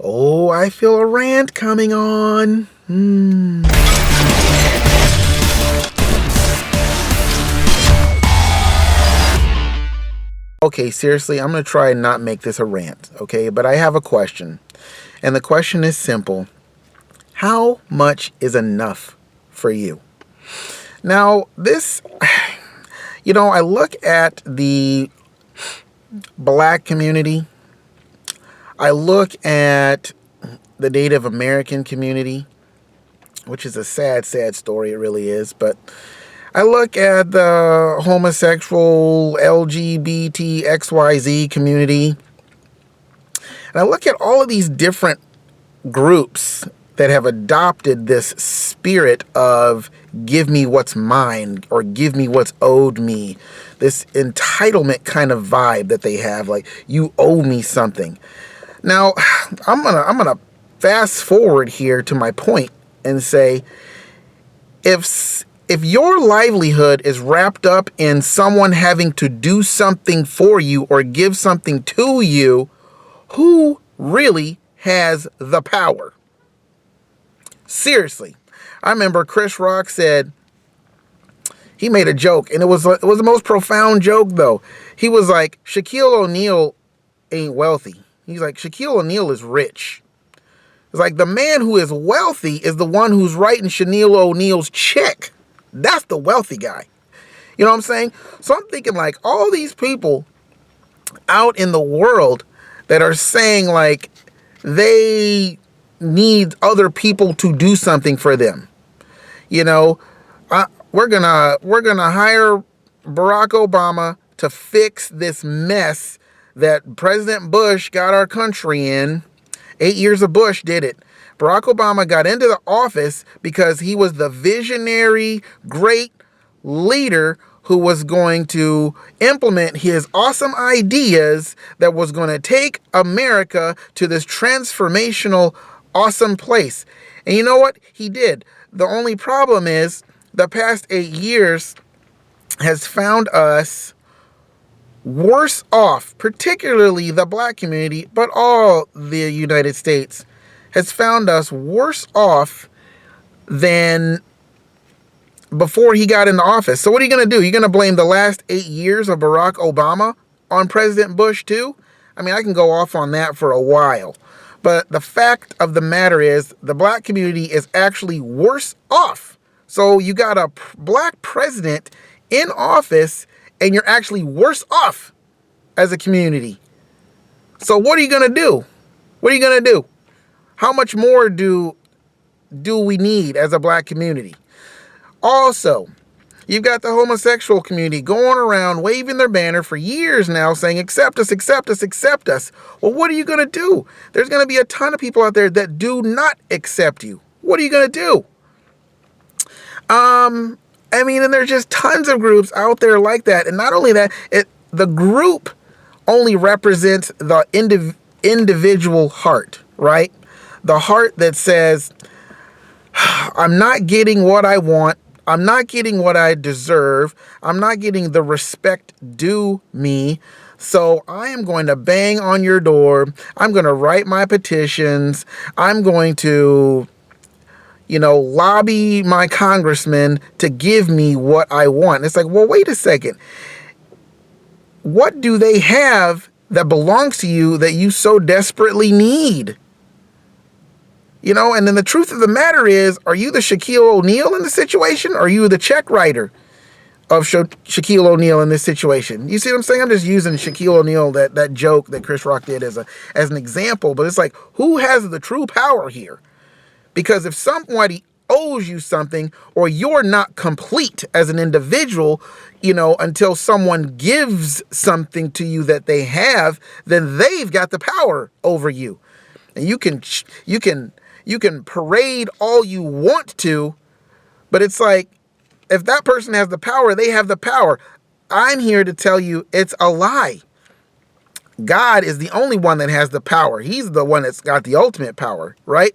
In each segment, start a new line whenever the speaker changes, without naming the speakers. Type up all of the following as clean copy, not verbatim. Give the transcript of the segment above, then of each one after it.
Oh, I feel a rant coming on. Okay, seriously, I'm going to try and not make this a rant, okay? But I have a question. And the question is simple. How much is enough for you? Now, I look at the black community. I look at the Native American community, which is a sad, sad story. It really is. But I look at the homosexual LGBT XYZ community. And I look at all of these different groups that have adopted this spirit of give me what's mine or give me what's owed me. This entitlement kind of vibe that they have, like you owe me something. Now, I'm gonna fast forward here to my point and say, if your livelihood is wrapped up in someone having to do something for you or give something to you, who really has the power? Seriously. I remember Chris Rock said, he made a joke, and it was the most profound joke though. He was like, Shaquille O'Neal ain't wealthy. He's like, Shaquille O'Neal is rich. It's like the man who is wealthy is the one who's writing Shaquille O'Neal's check. That's the wealthy guy. You know what I'm saying? So I'm thinking like all these people out in the world that are saying like they need other people to do something for them. You know, we're gonna hire Barack Obama to fix this mess that President Bush got our country in. 8 years of Bush did it. Barack Obama got into the office because he was the visionary, great leader who was going to implement his awesome ideas that was going to take America to this transformational, awesome place. And you know what? He did. The only problem is the past 8 years has found us worse off, particularly the black community, but all the United States has found us worse off than before he got into office. So what are you going to do? You're going to blame the last 8 years of Barack Obama on President Bush too? I mean, I can go off on that for a while. But the fact of the matter is the black community is actually worse off. So you got a black president in office and you're actually worse off as a community. So what are you going to do? What are you going to do? How much more do we need as a black community? Also, you've got the homosexual community going around waving their banner for years now saying, accept us, accept us, accept us. Well, what are you going to do? There's going to be a ton of people out there that do not accept you. What are you going to do? And there's just tons of groups out there like that. And not only that, the group only represents the individual heart, right? The heart that says, I'm not getting what I want. I'm not getting what I deserve. I'm not getting the respect due me. So I am going to bang on your door. I'm going to write my petitions. I'm going to, lobby my congressman to give me what I want. It's like, well, wait a second. What do they have that belongs to you that you so desperately need? And then the truth of the matter is, are you the Shaquille O'Neal in the situation? Or are you the check writer of Shaquille O'Neal in this situation? You see what I'm saying? I'm just using Shaquille O'Neal, that joke that Chris Rock did as an example. But it's like, who has the true power here? Because if somebody owes you something or you're not complete as an individual, until someone gives something to you that they have, then they've got the power over you. And you can parade all you want to, but it's like, if that person has the power, they have the power. I'm here to tell you it's a lie. God is the only one that has the power. He's the one that's got the ultimate power, right?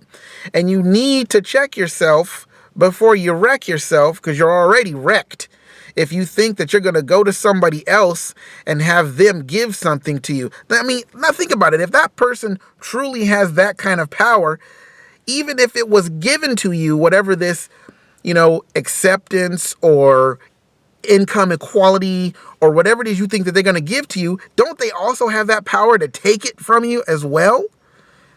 And you need to check yourself before you wreck yourself, because you're already wrecked. if you think that you're going to go to somebody else and have them give something to you. I mean, now think about it. If that person truly has that kind of power, even if it was given to you, whatever this, acceptance or income equality or whatever it is you think that they're going to give to you, don't they also have that power to take it from you as well?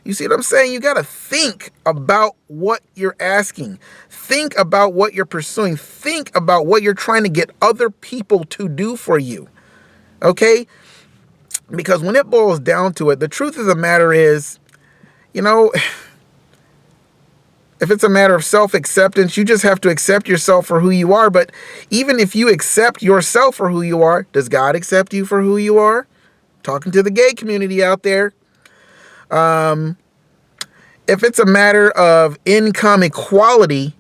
You see what I'm saying? You got to think about what you're asking. Think about what you're pursuing. Think about what you're trying to get other people to do for you. Okay? Because when it boils down to it, the truth of the matter is, if it's a matter of self-acceptance, you just have to accept yourself for who you are. But even if you accept yourself for who you are, does God accept you for who you are? Talking to the gay community out there. If it's a matter of income equality,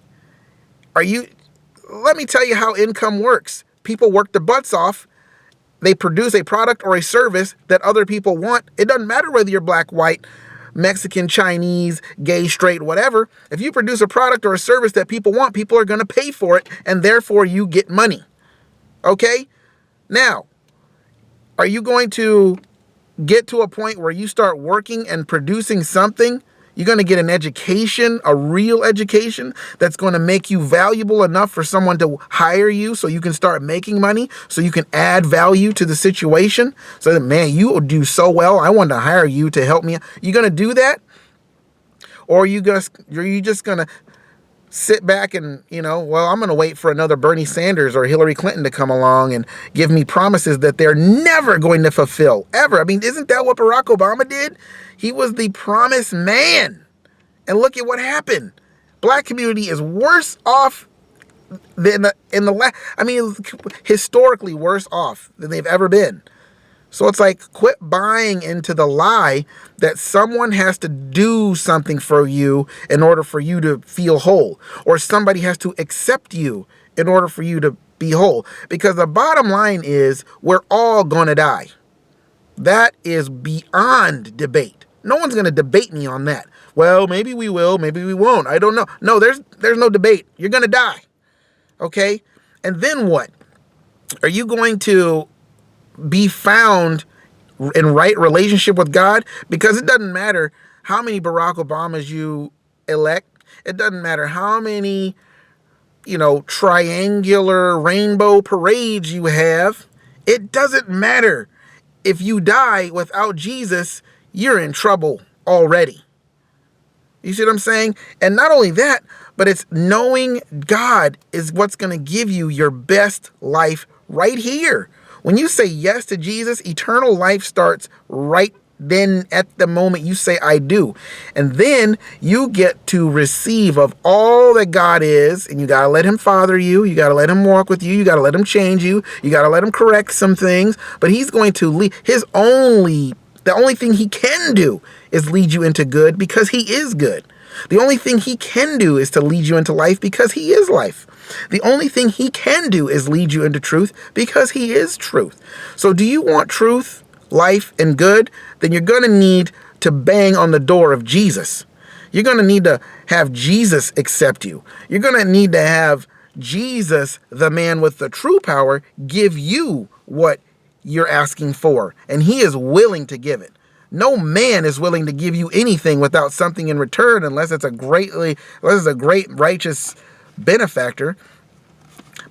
let me tell you how income works. People work their butts off. They produce a product or a service that other people want. It doesn't matter whether you're black, white, Mexican, Chinese, gay, straight, whatever. If you produce a product or a service that people want, people are going to pay for it, and therefore you get money. Okay? Now, are you going to get to a point where you start working and producing something? You're going to get an education, a real education that's going to make you valuable enough for someone to hire you so you can start making money, so you can add value to the situation. So that, man, you will do so well. I want to hire you to help me. You going to do that? Or are you just going to sit back and, I'm going to wait for another Bernie Sanders or Hillary Clinton to come along and give me promises that they're never going to fulfill, ever. I mean, isn't that what Barack Obama did? He was the promised man. And look at what happened. Black community is worse off than historically worse off than they've ever been. So it's like, quit buying into the lie that someone has to do something for you in order for you to feel whole, or somebody has to accept you in order for you to be whole. Because the bottom line is, we're all going to die. That is beyond debate. No one's going to debate me on that. Well, maybe we will, maybe we won't. I don't know. No, there's no debate. You're going to die. Okay? And then what? Are you going to be found in right relationship with God? Because it doesn't matter how many Barack Obamas you elect. It doesn't matter how many, triangular rainbow parades you have. It doesn't matter. If you die without Jesus, you're in trouble already. You see what I'm saying? And not only that, but it's knowing God is what's going to give you your best life right here. When you say yes to Jesus, eternal life starts right then at the moment you say, I do. And then you get to receive of all that God is, and you got to let him father you. You got to let him walk with you. You got to let him change you. You got to let him correct some things. But he's going to lead. The only thing he can do is lead you into good, because he is good. The only thing he can do is to lead you into life, because he is life. The only thing he can do is lead you into truth, because he is truth. So do you want truth, life, and good? Then you're going to need to bang on the door of Jesus. You're going to need to have Jesus accept you. You're going to need to have Jesus, the man with the true power, give you what you're asking for. And he is willing to give it. No man is willing to give you anything without something in return, unless it's a great righteous benefactor.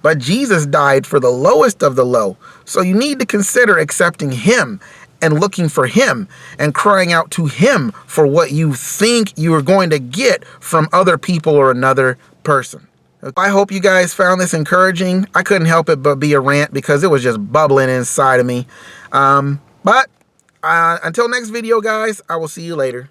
But Jesus died for the lowest of the low. So you need to consider accepting him and looking for him and crying out to him for what you think you are going to get from other people or another person. I hope you guys found this encouraging. I couldn't help it but be a rant because it was just bubbling inside of me. But until next video, guys, I will see you later.